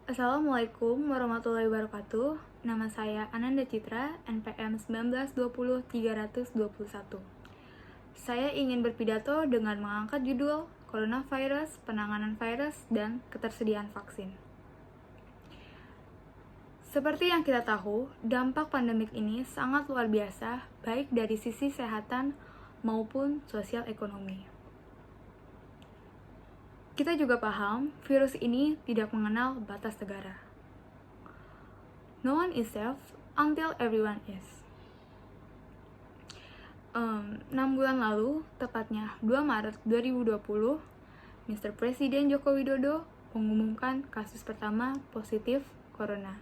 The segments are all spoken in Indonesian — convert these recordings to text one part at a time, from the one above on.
Assalamualaikum warahmatullahi wabarakatuh. Nama saya Ananda Citra, NPM 1920-321. Saya ingin berpidato dengan mengangkat judul Coronavirus, Penanganan Virus, dan Ketersediaan Vaksin. Seperti yang kita tahu, dampak pandemik ini sangat luar biasa, baik dari sisi kesehatan maupun sosial ekonomi. Kita juga paham, virus ini tidak mengenal batas negara. No one is safe until everyone is. 6 bulan lalu, tepatnya 2 Maret 2020, Mr. Presiden Joko Widodo mengumumkan kasus pertama positif corona.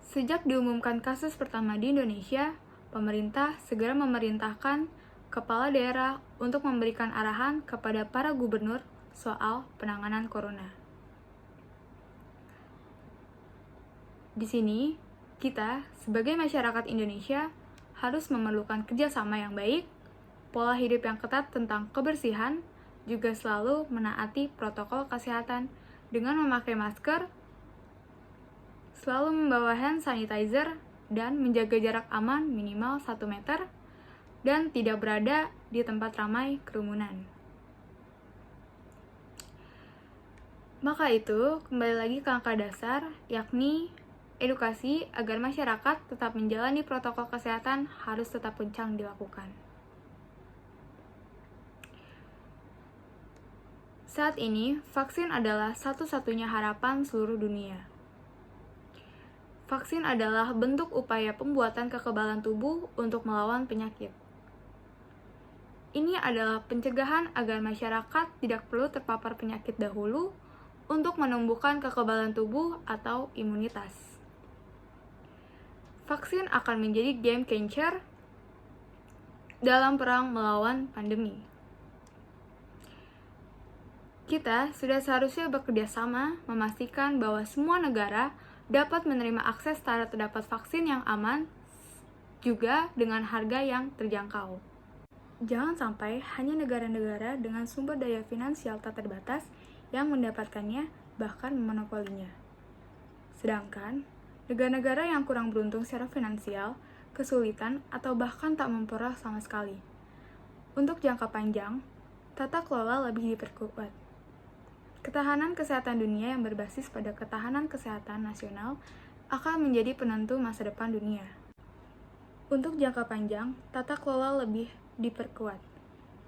Sejak diumumkan kasus pertama di Indonesia, pemerintah segera memerintahkan kepala daerah untuk memberikan arahan kepada para gubernur soal penanganan corona. Di sini, kita sebagai masyarakat Indonesia harus memerlukan kerjasama yang baik, pola hidup yang ketat tentang kebersihan, juga selalu menaati protokol kesehatan dengan memakai masker, selalu membawa hand sanitizer, dan menjaga jarak aman minimal 1 meter, dan tidak berada di tempat ramai kerumunan. Maka itu, kembali lagi ke angka dasar, yakni edukasi agar masyarakat tetap menjalani protokol kesehatan harus tetap kencang dilakukan. Saat ini, vaksin adalah satu-satunya harapan seluruh dunia. Vaksin adalah bentuk upaya pembuatan kekebalan tubuh untuk melawan penyakit. Ini adalah pencegahan agar masyarakat tidak perlu terpapar penyakit dahulu untuk menumbuhkan kekebalan tubuh atau imunitas. Vaksin akan menjadi game changer dalam perang melawan pandemi. Kita sudah seharusnya bekerja sama memastikan bahwa semua negara dapat menerima akses terhadap vaksin yang aman, juga dengan harga yang terjangkau. Jangan sampai hanya negara-negara dengan sumber daya finansial tak terbatas yang mendapatkannya, bahkan memonopolinya. Sedangkan, negara-negara yang kurang beruntung secara finansial, kesulitan, atau bahkan tak memperoleh sama sekali. Untuk jangka panjang, tata kelola lebih diperkuat. Ketahanan kesehatan dunia yang berbasis pada ketahanan kesehatan nasional akan menjadi penentu masa depan dunia. Untuk jangka panjang, tata kelola lebih diperkuat.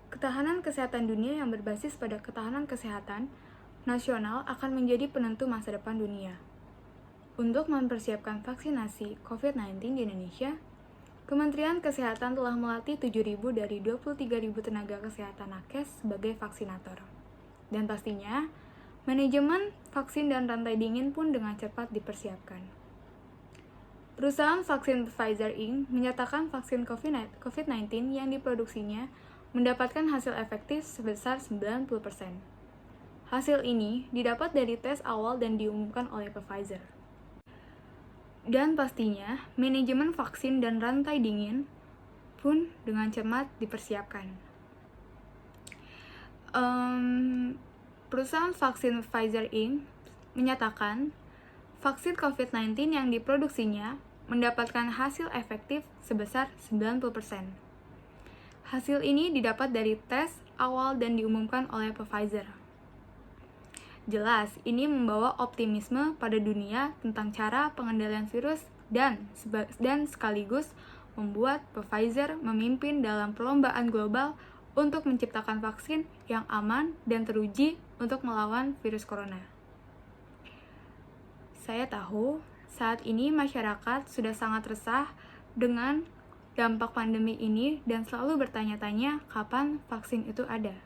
Ketahanan kesehatan dunia yang berbasis pada ketahanan kesehatan nasional akan menjadi penentu masa depan dunia. Untuk mempersiapkan vaksinasi COVID-19 di Indonesia, Kementerian Kesehatan telah melatih 7.000 dari 23.000 tenaga kesehatan nakes sebagai vaksinator. Dan pastinya, manajemen vaksin dan rantai dingin pun dengan cepat dipersiapkan. Perusahaan vaksin Pfizer Inc. menyatakan vaksin COVID-19 yang diproduksinya mendapatkan hasil efektif sebesar 90%. Hasil ini didapat dari tes awal dan diumumkan oleh Pfizer. Dan pastinya, manajemen vaksin dan rantai dingin pun dengan cermat dipersiapkan. Perusahaan vaksin Pfizer Inc. menyatakan vaksin COVID-19 yang diproduksinya mendapatkan hasil efektif sebesar 90%. Hasil ini didapat dari tes awal dan diumumkan oleh Pfizer. Jelas, ini membawa optimisme pada dunia tentang cara pengendalian virus dan sekaligus membuat Pfizer memimpin dalam perlombaan global untuk menciptakan vaksin yang aman dan teruji untuk melawan virus corona. Saya tahu saat ini masyarakat sudah sangat resah dengan dampak pandemi ini dan selalu bertanya-tanya kapan vaksin itu ada.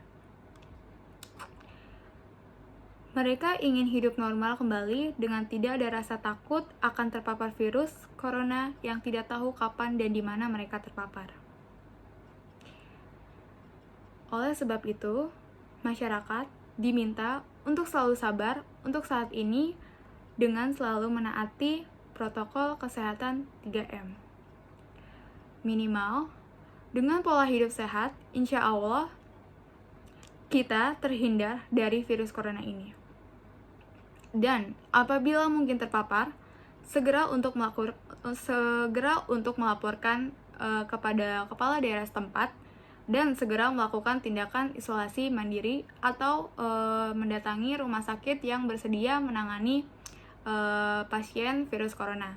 Mereka ingin hidup normal kembali dengan tidak ada rasa takut akan terpapar virus corona yang tidak tahu kapan dan di mana mereka terpapar. Oleh sebab itu, masyarakat diminta untuk selalu sabar untuk saat ini dengan selalu menaati protokol kesehatan 3M. Minimal, dengan pola hidup sehat, insya Allah kita terhindar dari virus corona ini. Dan apabila mungkin terpapar, segera untuk melaporkan kepada kepala daerah setempat dan segera melakukan tindakan isolasi mandiri atau mendatangi rumah sakit yang bersedia menangani pasien virus corona.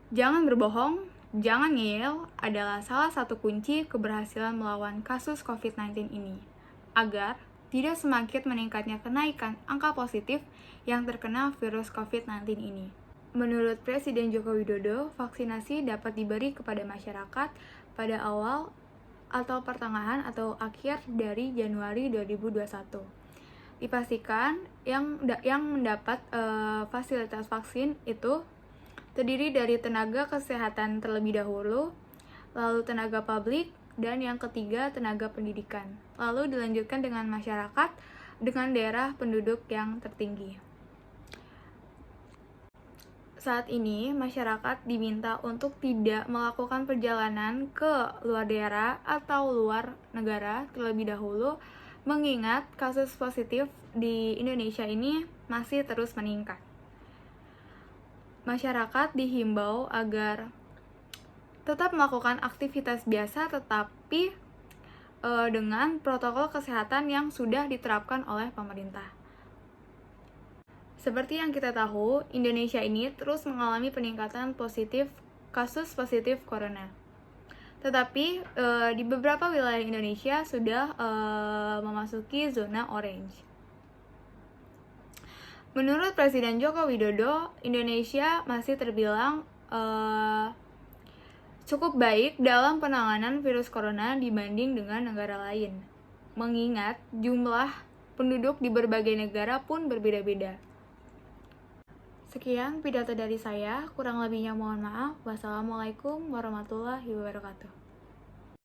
Jangan berbohong, jangan ngeyel adalah salah satu kunci keberhasilan melawan kasus COVID-19 ini, agar tidak semakin meningkatnya kenaikan angka positif yang terkena virus COVID-19 ini. Menurut Presiden Joko Widodo, vaksinasi dapat diberi kepada masyarakat pada awal atau pertengahan atau akhir dari Januari 2021. Dipastikan yang mendapat fasilitas vaksin itu terdiri dari tenaga kesehatan terlebih dahulu, lalu tenaga publik, dan yang ketiga tenaga pendidikan. Lalu dilanjutkan dengan masyarakat dengan daerah penduduk yang tertinggi. Saat ini, masyarakat diminta untuk tidak melakukan perjalanan ke luar daerah atau luar negara terlebih dahulu, mengingat kasus positif di Indonesia ini masih terus meningkat. Masyarakat dihimbau agar tetap melakukan aktivitas biasa tetapi dengan protokol kesehatan yang sudah diterapkan oleh pemerintah. Seperti yang kita tahu, Indonesia ini terus mengalami peningkatan kasus positif corona. Tetapi di beberapa wilayah Indonesia sudah memasuki zona orange. Menurut Presiden Joko Widodo, Indonesia masih terbilang cukup baik dalam penanganan virus corona dibanding dengan negara lain, mengingat jumlah penduduk di berbagai negara pun berbeda-beda. Sekian pidato dari saya, kurang lebihnya mohon maaf. Wassalamualaikum warahmatullahi wabarakatuh.